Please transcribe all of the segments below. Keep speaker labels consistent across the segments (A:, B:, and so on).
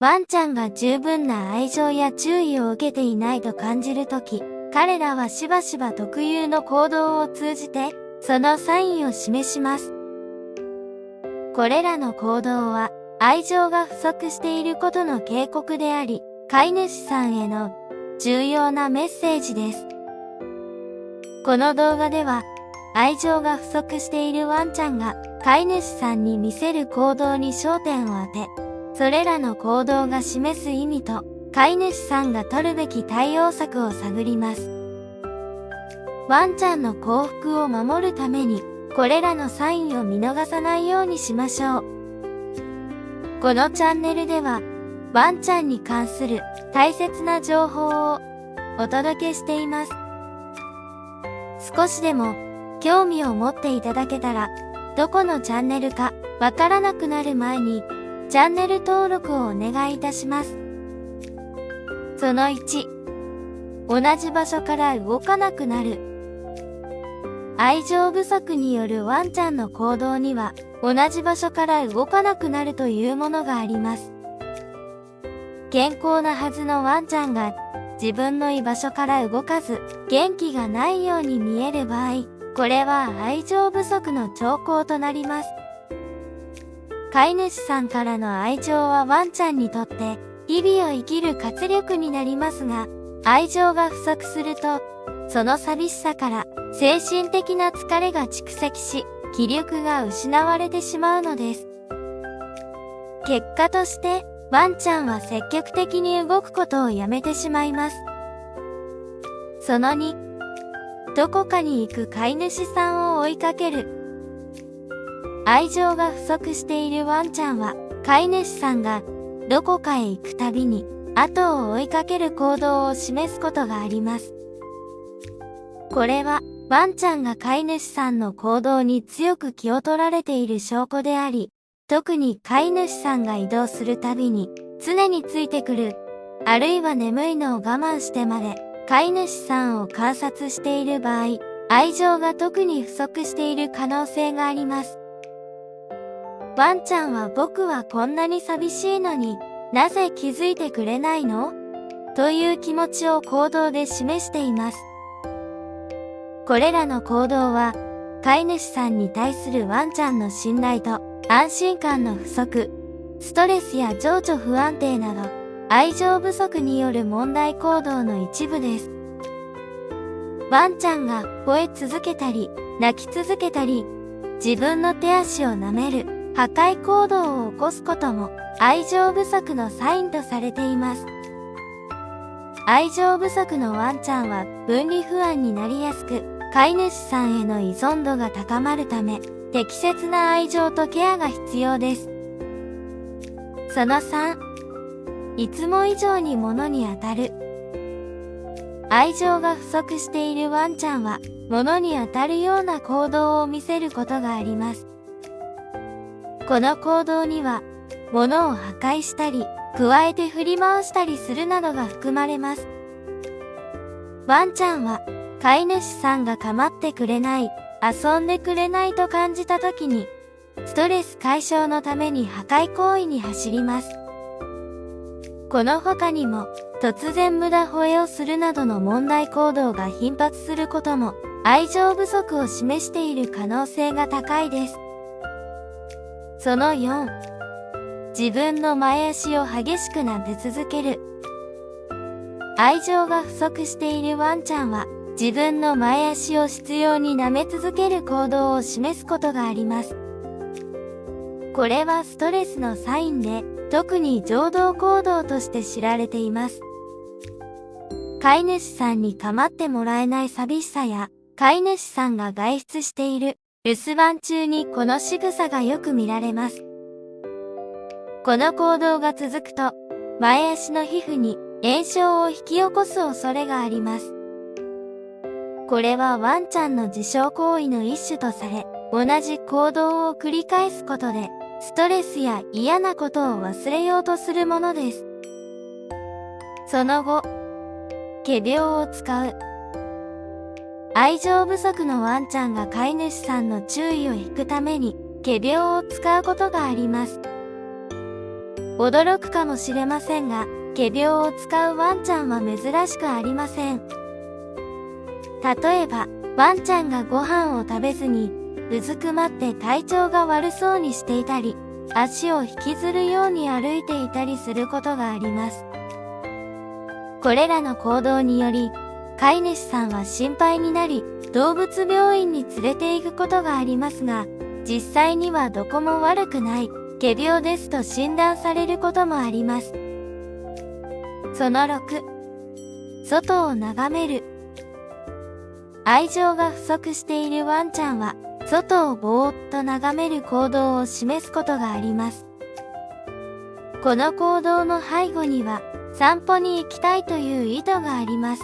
A: ワンちゃんが十分な愛情や注意を受けていないと感じるとき、彼らはしばしば特有の行動を通じて、そのサインを示します。これらの行動は、愛情が不足していることの警告であり、飼い主さんへの重要なメッセージです。この動画では、愛情が不足しているワンちゃんが飼い主さんに見せる行動に焦点を当て、それらの行動が示す意味と飼い主さんが取るべき対応策を探ります。ワンちゃんの幸福を守るために、これらのサインを見逃さないようにしましょう。このチャンネルでは、ワンちゃんに関する大切な情報をお届けしています。少しでも興味を持っていただけたら、どこのチャンネルかわからなくなる前に、チャンネル登録をお願いいたします。その1、同じ場所から動かなくなる。愛情不足によるワンちゃんの行動には、同じ場所から動かなくなるというものがあります。健康なはずのワンちゃんが自分の居場所から動かず、元気がないように見える場合、これは愛情不足の兆候となります。飼い主さんからの愛情はワンちゃんにとって日々を生きる活力になりますが、愛情が不足すると、その寂しさから精神的な疲れが蓄積し、気力が失われてしまうのです。結果として、ワンちゃんは積極的に動くことをやめてしまいます。その2、どこかに行く飼い主さんを追いかける。愛情が不足しているワンちゃんは、飼い主さんがどこかへ行くたびに、後を追いかける行動を示すことがあります。これは、ワンちゃんが飼い主さんの行動に強く気を取られている証拠であり、特に飼い主さんが移動するたびに、常についてくる、あるいは眠いのを我慢してまで、飼い主さんを観察している場合、愛情が特に不足している可能性があります。ワンちゃんは僕はこんなに寂しいのになぜ気づいてくれないの？という気持ちを行動で示しています。これらの行動は飼い主さんに対するワンちゃんの信頼と安心感の不足、ストレスや情緒不安定など愛情不足による問題行動の一部です。ワンちゃんが吠え続けたり泣き続けたり自分の手足を舐める破壊行動を起こすことも愛情不足のサインとされています。愛情不足のワンちゃんは分離不安になりやすく、飼い主さんへの依存度が高まるため、適切な愛情とケアが必要です。その3、いつも以上に物に当たる。愛情が不足しているワンちゃんは、物に当たるような行動を見せることがあります。この行動には、物を破壊したり、加えて振り回したりするなどが含まれます。ワンちゃんは、飼い主さんが構ってくれない、遊んでくれないと感じたときに、ストレス解消のために破壊行為に走ります。この他にも、突然無駄吠えをするなどの問題行動が頻発することも、愛情不足を示している可能性が高いです。その4、自分の前足を激しく撫で続ける。愛情が不足しているワンちゃんは、自分の前足を執拗に舐め続ける行動を示すことがあります。これはストレスのサインで、特に情動行動として知られています。飼い主さんに構ってもらえない寂しさや、飼い主さんが外出している留守番中にこの仕草がよく見られます。この行動が続くと、前足の皮膚に炎症を引き起こす恐れがあります。これはワンちゃんの自傷行為の一種とされ、同じ行動を繰り返すことで、ストレスや嫌なことを忘れようとするものです。その後、仮病を使う。愛情不足のワンちゃんが飼い主さんの注意を引くために、仮病を使うことがあります。驚くかもしれませんが、仮病を使うワンちゃんは珍しくありません。例えば、ワンちゃんがご飯を食べずに、うずくまって体調が悪そうにしていたり、足を引きずるように歩いていたりすることがあります。これらの行動により、飼い主さんは心配になり、動物病院に連れて行くことがありますが、実際にはどこも悪くない、仮病ですと診断されることもあります。その6、外を眺める。愛情が不足しているワンちゃんは、外をぼーっと眺める行動を示すことがあります。この行動の背後には、散歩に行きたいという意図があります。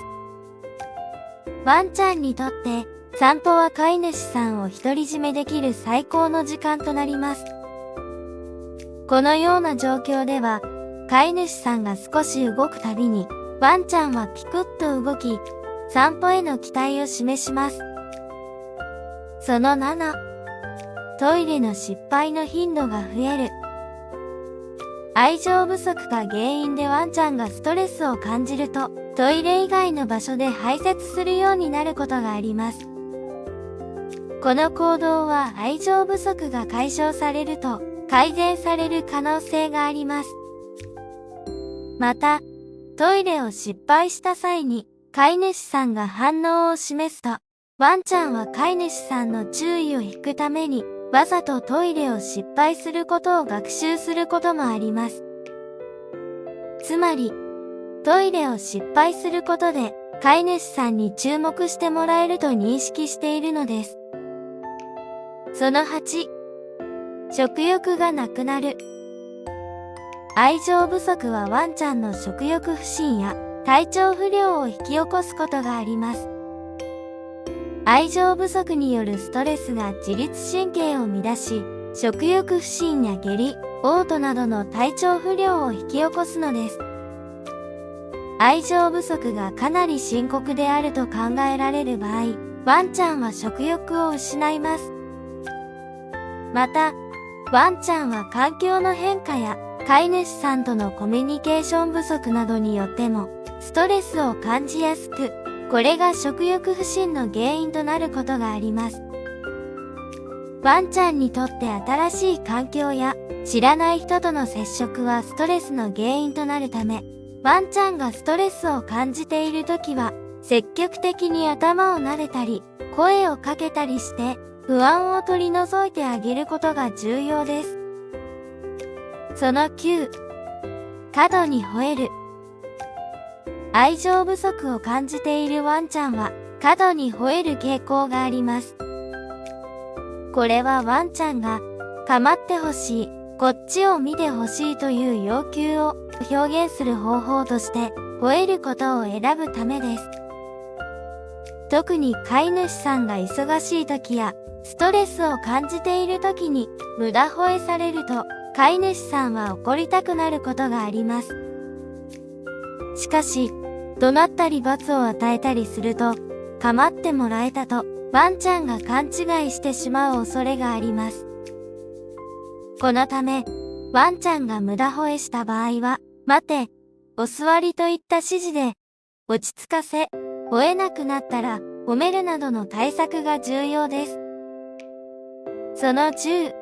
A: ワンちゃんにとって、散歩は飼い主さんを独り占めできる最高の時間となります。このような状況では、飼い主さんが少し動くたびに、ワンちゃんはピクッと動き、散歩への期待を示します。その7、トイレの失敗の頻度が増える。愛情不足が原因でワンちゃんがストレスを感じると、トイレ以外の場所で排泄するようになることがあります。この行動は愛情不足が解消されると、改善される可能性があります。また、トイレを失敗した際に、飼い主さんが反応を示すと、ワンちゃんは飼い主さんの注意を引くために、わざとトイレを失敗することを学習することもあります。つまり、トイレを失敗することで、飼い主さんに注目してもらえると認識しているのです。その8、食欲がなくなる。愛情不足はワンちゃんの食欲不振や体調不良を引き起こすことがあります。愛情不足によるストレスが自律神経を乱し、食欲不振や下痢、嘔吐などの体調不良を引き起こすのです。愛情不足がかなり深刻であると考えられる場合、ワンちゃんは食欲を失います。また、ワンちゃんは環境の変化や飼い主さんとのコミュニケーション不足などによってもストレスを感じやすく、これが食欲不振の原因となることがあります。ワンちゃんにとって新しい環境や知らない人との接触はストレスの原因となるため、ワンちゃんがストレスを感じているときは積極的に頭を撫でたり、声をかけたりして不安を取り除いてあげることが重要です。その9、過度に吠える。愛情不足を感じているワンちゃんは過度に吠える傾向があります。これはワンちゃんが構ってほしい、こっちを見てほしいという要求を表現する方法として吠えることを選ぶためです。特に飼い主さんが忙しい時やストレスを感じている時に無駄吠えされると飼い主さんは怒りたくなることがあります。しかし、怒鳴ったり罰を与えたりすると、構ってもらえたとワンちゃんが勘違いしてしまう恐れがあります。このため、ワンちゃんが無駄吠えした場合は、待て、お座りといった指示で、落ち着かせ、吠えなくなったら褒めるなどの対策が重要です。その10、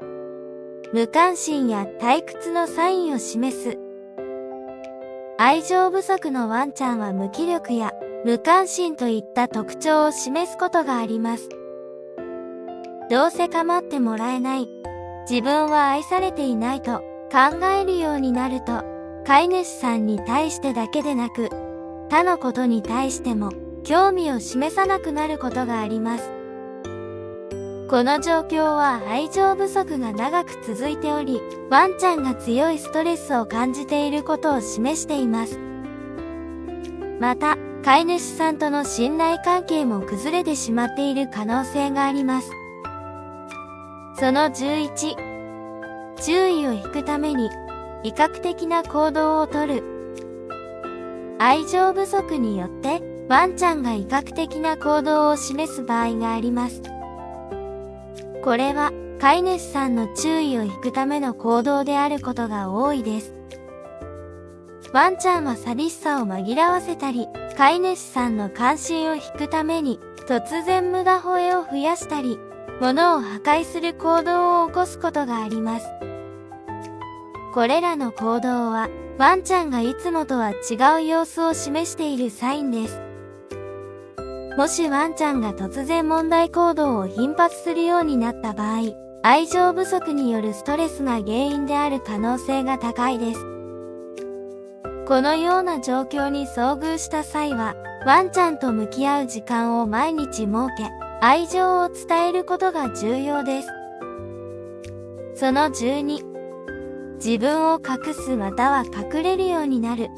A: 無関心や退屈のサインを示す。愛情不足のワンちゃんは無気力や無関心といった特徴を示すことがあります。どうせ構ってもらえない、自分は愛されていないと考えるようになると、飼い主さんに対してだけでなく、他のことに対しても興味を示さなくなることがあります。この状況は愛情不足が長く続いており、ワンちゃんが強いストレスを感じていることを示しています。また、飼い主さんとの信頼関係も崩れてしまっている可能性があります。その11、注意を引くために威嚇的な行動をとる。愛情不足によってワンちゃんが威嚇的な行動を示す場合があります。これは飼い主さんの注意を引くための行動であることが多いです。ワンちゃんは寂しさを紛らわせたり、飼い主さんの関心を引くために、突然無駄吠えを増やしたり、物を破壊する行動を起こすことがあります。これらの行動は、ワンちゃんがいつもとは違う様子を示しているサインです。もしワンちゃんが突然問題行動を頻発するようになった場合、愛情不足によるストレスが原因である可能性が高いです。このような状況に遭遇した際は、ワンちゃんと向き合う時間を毎日設け、愛情を伝えることが重要です。その12、自分を隠すまたは隠れるようになる。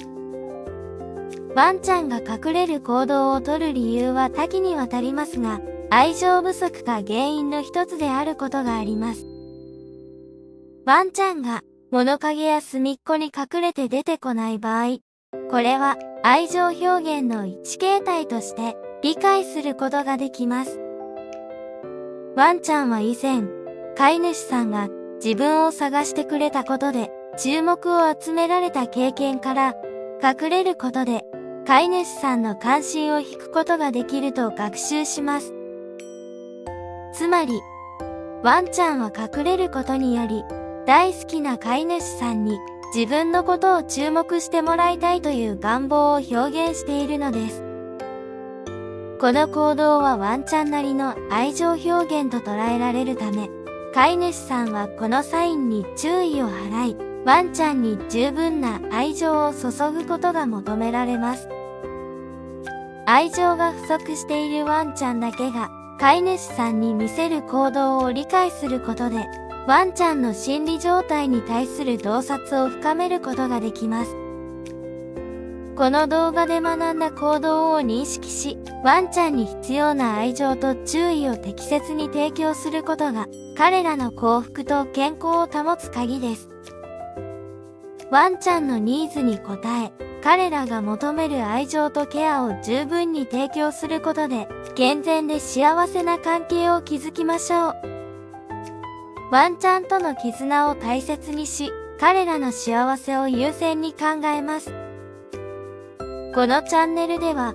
A: ワンちゃんが隠れる行動をとる理由は多岐にわたりますが、愛情不足が原因の一つであることがあります。ワンちゃんが物陰や隅っこに隠れて出てこない場合、これは愛情表現の一形態として理解することができます。ワンちゃんは以前、飼い主さんが自分を探してくれたことで注目を集められた経験から、隠れることで飼い主さんの関心を引くことができると学習します。つまり、ワンちゃんは隠れることにより、大好きな飼い主さんに自分のことを注目してもらいたいという願望を表現しているのです。この行動はワンちゃんなりの愛情表現と捉えられるため、飼い主さんはこのサインに注意を払い、ワンちゃんに十分な愛情を注ぐことが求められます。愛情が不足しているワンちゃんだけが、飼い主さんに見せる行動を理解することで、ワンちゃんの心理状態に対する洞察を深めることができます。この動画で学んだ行動を認識し、ワンちゃんに必要な愛情と注意を適切に提供することが、彼らの幸福と健康を保つ鍵です。ワンちゃんのニーズに応え、彼らが求める愛情とケアを十分に提供することで、健全で幸せな関係を築きましょう。ワンちゃんとの絆を大切にし、彼らの幸せを優先に考えます。このチャンネルでは、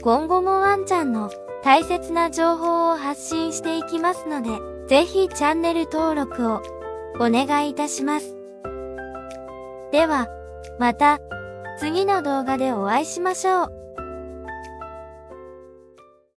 A: 今後もワンちゃんの大切な情報を発信していきますので、ぜひチャンネル登録をお願いいたします。では、また次の動画でお会いしましょう。